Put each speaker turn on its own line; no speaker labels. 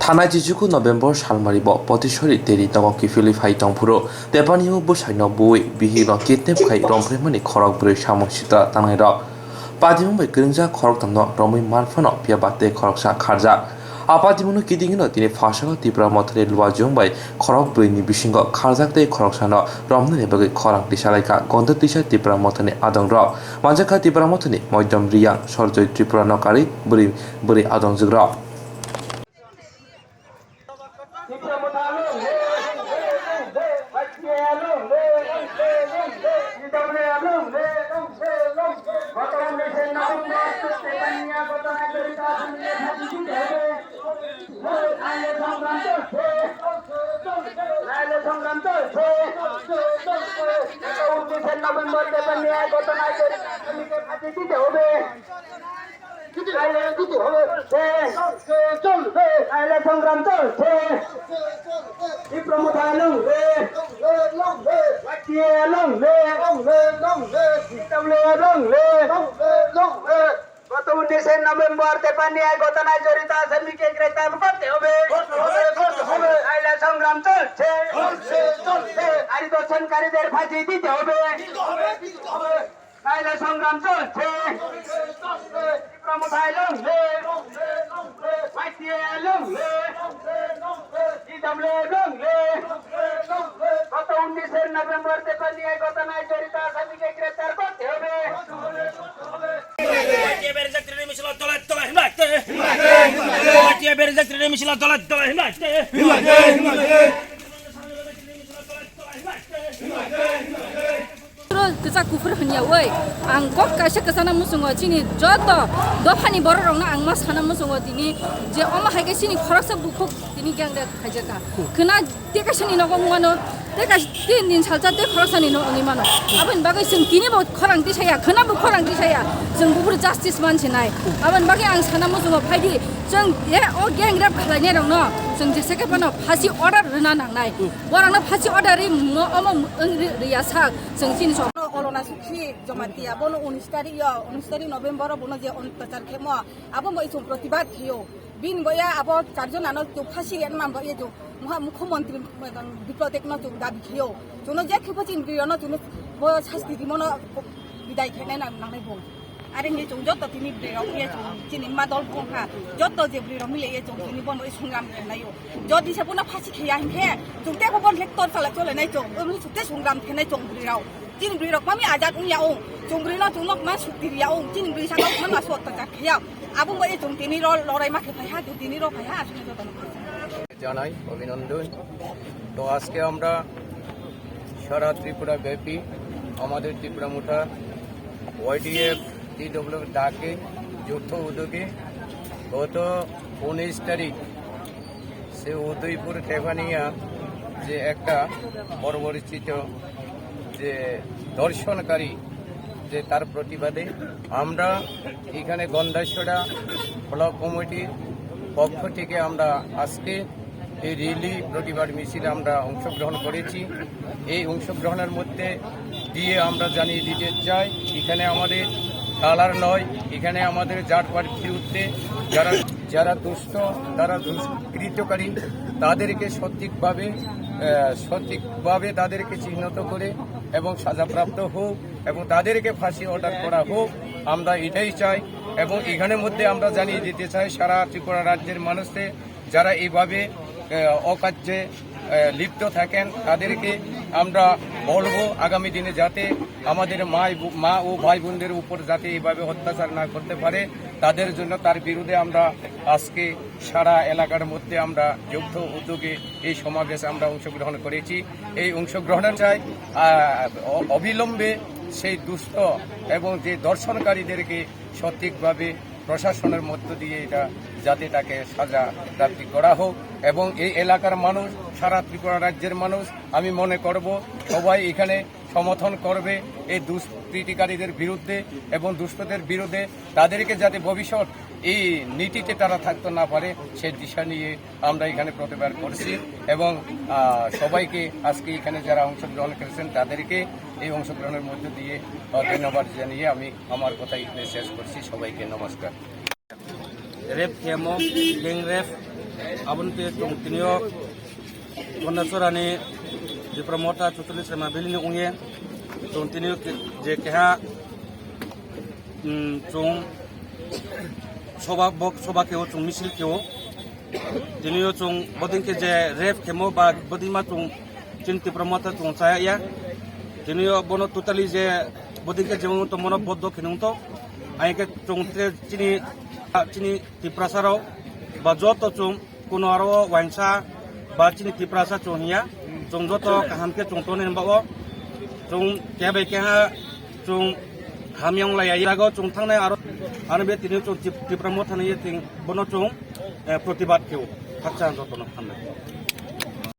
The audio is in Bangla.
थानाय जिजुगु नभेम्बर सालमारिब पतिसरि तेरी तगकी फिलिफाई तंफुरो तेपानिउ बुसाइनो बुई बिहिनो किडनेप खाई रंफ्रेमनि खरक ब्रै सामसिता तांनाय रक पादिमुंबाई गृंजा खरक तंनो रमै मारफानो पियाबाते खरकसा खारजा आपादिमुनो किदिंगिनो तिनि फासनो तिप्रा मथरे लुवा जोंबाई खरक ब्रैनि बिसिंग खारजाकते खरकसानो रमने बगै खरक दिसालायका गन्ध दिसा तिप्रा मथने आदं रक मानजाका तिप्रा मथने मध्यम रियां सरजय त्रिपुरा नकारि बुरि बुरि आदं जुग्रा
গত 19 নভেম্বর তেপানিয়ায় ঘটনায় জড়িত আসামিকে গ্রেফতার করতে হবে আইলা সংগ্রাম চলছে নারী দর্শনকারীদের ফাঁসি দিতে হবে আইলা সংগ্রাম চলছে প্রমোথায় লংলে মাইটিয়ে লংলে ইদমলে লংলে গত 19 নভেম্বর তেপানিয়ায় ঘটনায় জড়িত আসামিকে গ্রেফতার করতে হবে
Kesa kufur hanya woi, angkok kaisa kesana musungo cini joto dofani borong na angmas kana musungo tini je oma hai ke sini khorasa bukuk tini gang da khajaka kena teka sini no ngano teka tin din salsa te khorasa ni no ani mano aban bagai sing tini bo khorang ti saya kena bo khorang ti saya jeng bubur justice man sinai aban bagai ang sana musungo phaidi jeng ye o gang rap khalai rong no jeng je seke pano phasi order rena nangnai borang na phasi order ri mo oma riya sak jeng cini so Olona suci jamatia bono 19 November bono je অত্যাচার খেমো আবো মই সম প্রতিবাদ খেও বিন বয়া আবো চারজন আনো তো ফাঁসি এর নাম বয়ে তো মুখ্যমন্ত্রী বিপ্লব একন তো দাবি খেও জনো যে খেপচিন বিয়নো জনো শাস্তি দিমনো বিদায় খেনে নাম নামে বল আরে নি জং যত তিনি ব্রেও ইয়ে জং চিনি মা দল কোনহা যত যে ব্রেও মিলে ইয়ে জং তিনি বন ওই সংগ্রাম খেনাইও যদি সেবনা ফাঁসি খেয়া হে জংতে বন লেক্টর চালা চলে নাই জং ওই সুতে সংগ্রাম খেনাই জং ব্রেও Jin beri rok kami ajat unyau, jongri lo jongok masuk diri yau, jin beri sangat mana suat terjak hiau, abu boleh jong tini lo lorai makai payah, jong tini lo payah asli jodoh.
জানাই অভিনন্দন। তো আজকে আমরা সারা ত্রিপুরা ব্যাপী আমাদের ত্রিপুরা মুঠা ওয়াইডিএফ টিডব্লিউ ডাকে যৌথ উদ্যোগে গত 19 তারিখ সে উদয়পুর টেভানিয়া যে একটা পরিচিত যে দর্শনকারী যে তার প্রতিবাদে আমরা এখানে গন্ধাছড়া ব্লক কমিটির পক্ষ থেকে আমরা আজকে এই র্যালি প্রতিবাদ মিছিলে আমরা অংশগ্রহণ করেছি। এই অংশগ্রহণের মধ্যে দিয়ে আমরা জানিয়ে দিতে চাই এখানে আমাদের কালার নয়, এখানে আমাদের জাতপাত বিরুদ্ধে যারা দুষ্ট যারা দুষ্কৃতকারী তাদেরকে সঠিকভাবে তাদেরকে চিহ্নিত করে এবং সাজাপ্রাপ্ত হোক এবং তাদেরকে ফাঁসি অর্ডার করা হোক, আমরা এটাই চাই। এবং এখানের মধ্যে আমরা জানিয়ে দিতে চাই সারা ত্রিপুরা রাজ্যের মানুষকে যারা এইভাবে অকার্যে লিপ্ত থাকেন তাদেরকে আমরা বলবো আগামী দিনে যাতে আমাদের মা ও ভাই বোনদের উপর যাতে এইভাবে অত্যাচার না করতে পারে তাদের জন্য তার বিরুদ্ধে আমরা আজকে সারা এলাকার মধ্যে আমরা যৌথ উদ্যোগে এই সমাবেশে আমরা অংশগ্রহণ করেছি। এই অংশগ্রহণের চাই অবিলম্বে সেই দুষ্ট এবং যে দর্শনকারীদেরকে সঠিকভাবে প্রশাসনের মধ্য দিয়ে এটা যাতে তাকে সাজা প্রাপ্তি করা হোক এবং এই এলাকার মানুষ সারা ত্রিপুরা রাজ্যের মানুষ আমি মনে করব সবাই এখানে সমর্থন করবে এই দুষ্কৃতিকারীদের বিরুদ্ধে এবং দুষ্টদের বিরুদ্ধে তাদেরকে যাতে ভবিষ্যৎ এই নীতিতে তারা থাকতে না পারে সেই দিশা নিয়ে আমরা এখানে প্রতিবাদ করছি এবং সবাইকে আজকে এখানে যারা অংশগ্রহণ করেছেন তাদেরকে এই অংশগ্রহণের মধ্য দিয়ে ধন্যবাদ জানিয়ে আমি আমার কথা এখানে শেষ করছি। সবাইকে নমস্কার।
Rape chemo gang rape abunte chung tinio Wondasorani di promota tutulis sama bilini unge chung tinio je keha chung soba keo chung misil keo tinio chung bodin ke je ref kemo ba bodima chung cinti promota chung saya ya tinio bono tutali je bodin ke jemu to mono boddo kinung to ai ke chung tre chini tiprasaro ba joto chung kuno aro wangsa ba chini tiprasa chung hiya chung joto kaham ke chung tonen ba o chung kebe ke ha chung hamyong la ya go chung thangnai aro be tinio chung tipromota ne ting bono chung protibat keu hakchan joto no khamna